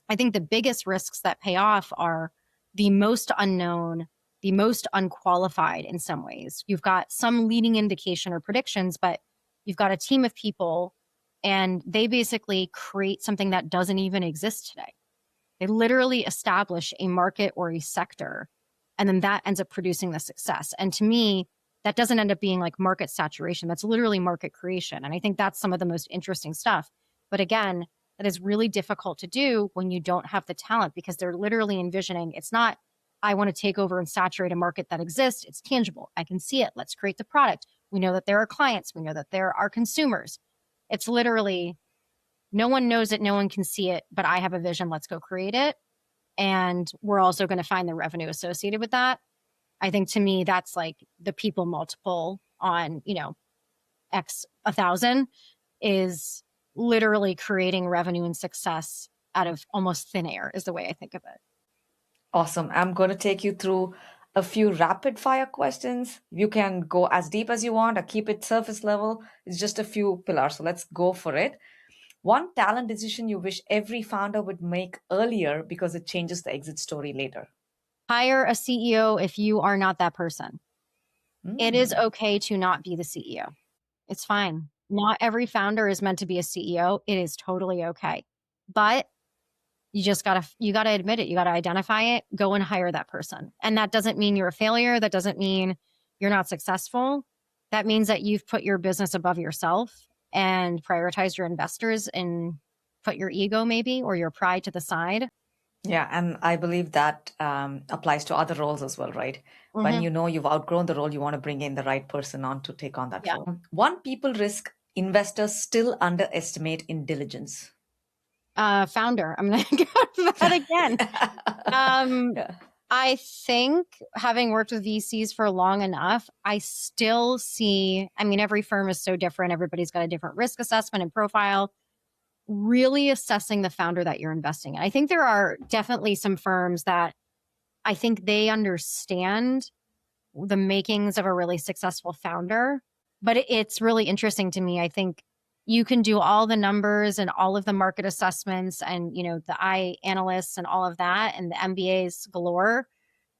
I think the biggest risks that pay off are the most unknown, the most unqualified in some ways. You've got some leading indication or predictions, but you've got a team of people and they basically create something that doesn't even exist today. They literally establish a market or a sector, and then that ends up producing the success. And to me, that doesn't end up being like market saturation. That's literally market creation. And I think that's some of the most interesting stuff. But again, that is really difficult to do when you don't have the talent because they're literally envisioning it's not, I want to take over and saturate a market that exists. It's tangible. I can see it. Let's create the product. We know that there are clients. We know that there are consumers. It's literally no one knows it. No one can see it, but I have a vision. Let's go create it. And we're also going to find the revenue associated with that. I think to me, that's like the people multiple on, X 1,000 is literally creating revenue and success out of almost thin air is the way I think of it. Awesome. I'm going to take you through a few rapid fire questions. You can go as deep as you want or keep it surface level. It's just a few pillars. So let's go for it. One talent decision you wish every founder would make earlier because it changes the exit story later. Hire a CEO if you are not that person. It is okay to not be the CEO. It's fine. Not every founder is meant to be a CEO. It is totally okay. But you just you gotta admit it. You gotta identify it, go and hire that person. And that doesn't mean you're a failure. That doesn't mean you're not successful. That means that you've put your business above yourself and prioritize your investors and put your ego maybe or your pride to the side. Yeah, and I believe that applies to other roles as well, right? When you know you've outgrown the role, you want to bring in the right person on to take on that role. One people risk investors still underestimate in diligence. Founder. I'm going to go to that again. I think having worked with VCs for long enough, I still see, every firm is so different. Everybody's got a different risk assessment and profile. Really assessing the founder that you're investing in. I think there are definitely some firms that I think they understand the makings of a really successful founder, but it's really interesting to me. I think you can do all the numbers and all of the market assessments and, the I analysts and all of that and the MBAs galore.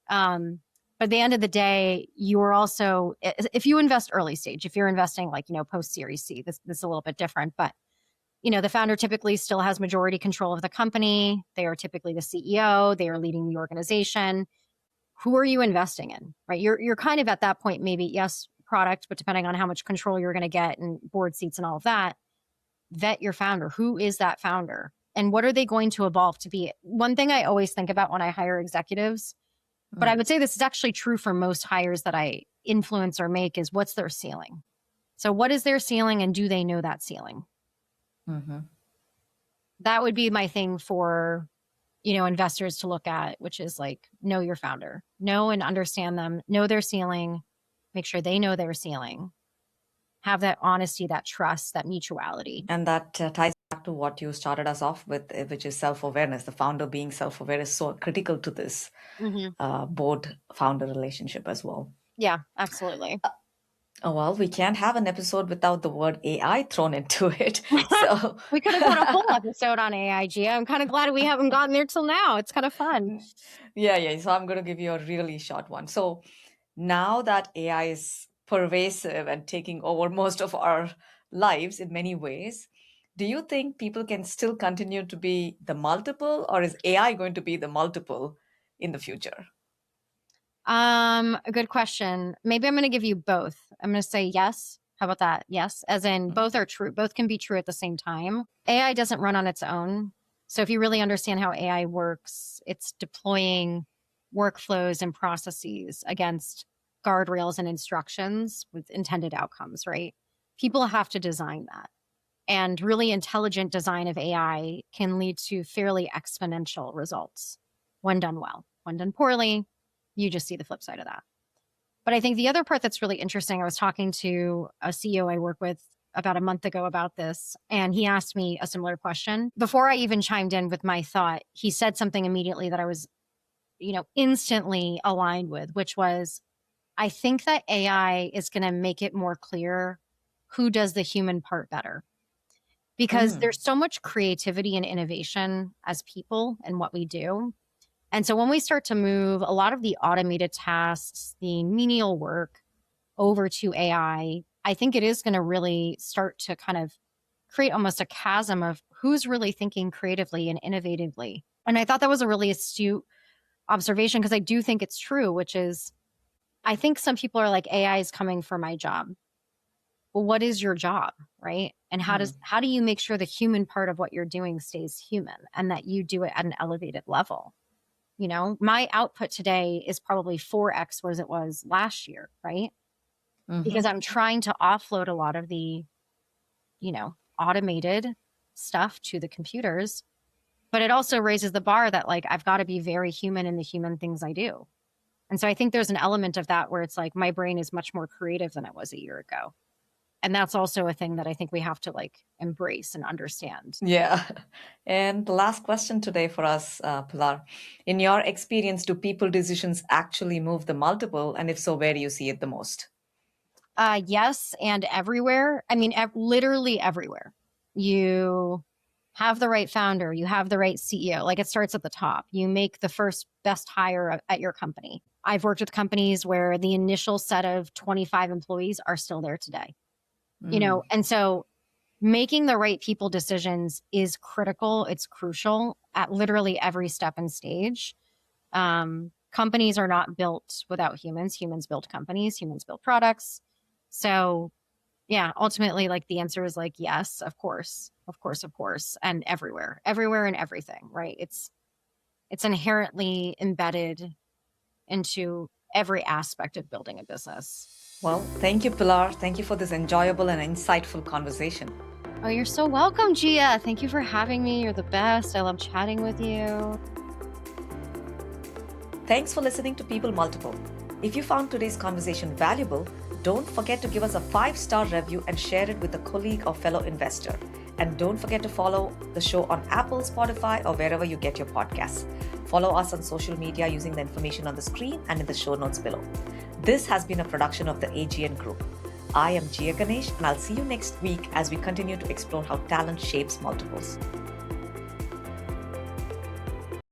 But at the end of the day, you're also, if you invest early stage, if you're investing like, post Series C, this is a little bit different, but the founder typically still has majority control of the company. They are typically the CEO. They are leading the organization. Who are you investing in, right? You're kind of at that point, maybe, yes, product, but depending on how much control you're going to get and board seats and all of that, vet your founder. Who is that founder? And what are they going to evolve to be? One thing I always think about when I hire executives, but I would say this is actually true for most hires that I influence or make, is what's their ceiling? So what is their ceiling and do they know that ceiling? That would be my thing for, investors to look at, which is like, know your founder, know and understand them, know their ceiling, make sure they know their ceiling, have that honesty, that trust, that mutuality. And that ties back to what you started us off with, which is self-awareness. The founder being self-aware is so critical to this board founder relationship as well. Yeah, absolutely. Oh, well, we can't have an episode without the word AI thrown into it. So we could have done a whole episode on AI, Gia. I'm kind of glad we haven't gotten there till now. It's kind of fun. Yeah. So I'm going to give you a really short one. So now that AI is pervasive and taking over most of our lives in many ways, do you think people can still continue to be the multiple, or is AI going to be the multiple in the future? A good question. Maybe I'm going to give you both. I'm going to say yes. How about that? Yes. As in both are true. Both can be true at the same time. AI doesn't run on its own. So if you really understand how AI works, it's deploying workflows and processes against guardrails and instructions with intended outcomes, right? People have to design that. And really intelligent design of AI can lead to fairly exponential results when done well. When done poorly, you just see the flip side of that. But I think the other part that's really interesting, I was talking to a CEO I work with about a month ago about this, and he asked me a similar question. Before I even chimed in with my thought, he said something immediately that I was, instantly aligned with, which was, I think that AI is going to make it more clear who does the human part better. Because there's so much creativity and innovation as people and what we do. And so when we start to move a lot of the automated tasks, the menial work over to AI, I think it is going to really start to kind of create almost a chasm of who's really thinking creatively and innovatively. And I thought that was a really astute observation, because I do think it's true, which is, I think some people are like, AI is coming for my job. Well, what is your job, right? And how do you make sure the human part of what you're doing stays human and that you do it at an elevated level? My output today is probably 4x what it was last year, right? Because I'm trying to offload a lot of the, automated stuff to the computers. But it also raises the bar that like, I've got to be very human in the human things I do. And so I think there's an element of that where it's like, my brain is much more creative than it was a year ago. And that's also a thing that I think we have to like embrace and understand. Yeah. And the last question today for us, Pilar. In your experience, do people decisions actually move the multiple? And if so, where do you see it the most? Yes, and everywhere. I mean, literally everywhere. You have the right founder, you have the right CEO. Like, it starts at the top. You make the first best hire at your company. I've worked with companies where the initial set of 25 employees are still there today. And so making the right people decisions is critical. It's crucial at literally every step and stage. Companies are not built without humans. Humans build companies, humans build products. So yeah, ultimately, like the answer is like, yes, of course, of course, of course. And everywhere and everything, right? It's inherently embedded into every aspect of building a business. Well, thank you, Pilar. Thank you for this enjoyable and insightful conversation. Oh, you're so welcome, Gia. Thank you for having me. You're the best. I love chatting with you. Thanks for listening to People Multiple. If you found today's conversation valuable, don't forget to give us a 5-star review and share it with a colleague or fellow investor. And don't forget to follow the show on Apple, Spotify, or wherever you get your podcasts. Follow us on social media using the information on the screen and in the show notes below. This has been a production of the AGN Group. I am Gia Ganesh, and I'll see you next week as we continue to explore how talent shapes multiples.